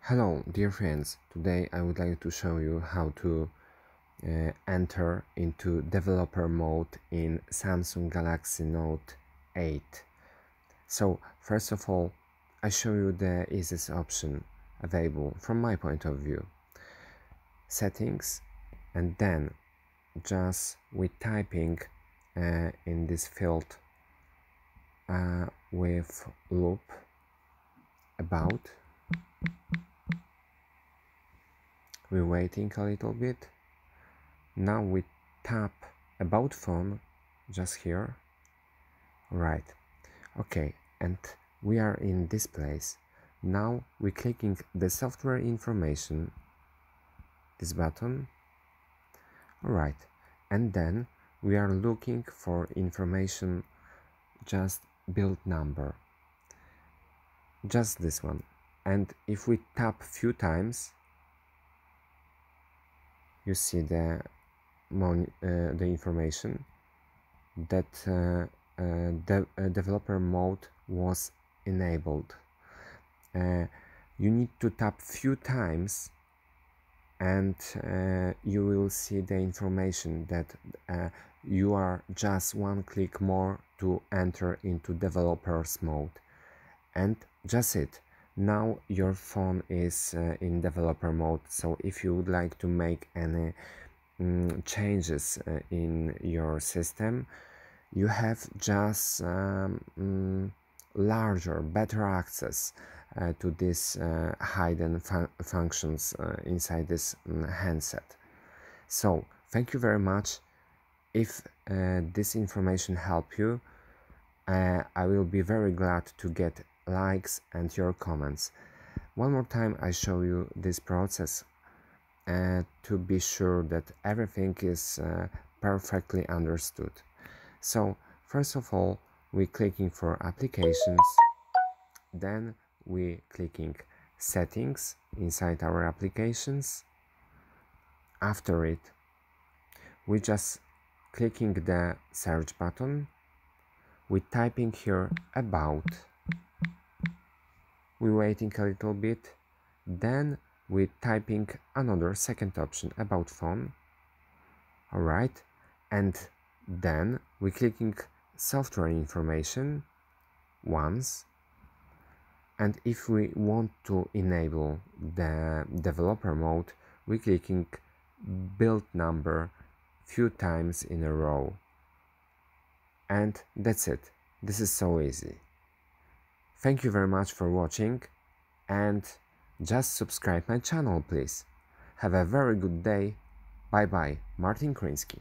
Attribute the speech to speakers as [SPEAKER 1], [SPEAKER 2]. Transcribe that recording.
[SPEAKER 1] Hello dear friends, today I would like to show you how to enter into developer mode in Samsung Galaxy Note 8. So first of all, I show you the easiest option available from my point of view. Settings, and then just with typing in this field with loop about. We're waiting a little bit. Now we tap about phone just here, right? Okay, and we are in this place. Now we're clicking the software information, this button, right? And then we are looking for information, just build number, just this one. And if we tap few times, you see the information that developer mode was enabled. You need to tap few times and you will see the information that you are just one click more to enter into developer's mode, and just it. Now your phone is in developer mode, so if you would like to make any changes in your system, you have just larger, better access to these hidden functions inside this handset. So thank you very much. If this information helped you, I will be very glad to get likes and your comments. One more time I show you this process to be sure that everything is perfectly understood. So first of all, we're clicking for applications, then we're clicking settings inside our applications. After it, we're just clicking the search button, we're typing here about, we're waiting a little bit, then we're typing another second option, about phone. Alright, and then we're clicking software information once, and if we want to enable the developer mode, we're clicking build number few times in a row, and that's it. This is so easy. Thank you very much for watching, and just subscribe my channel please. Have a very good day. Bye bye, Martin Krinsky.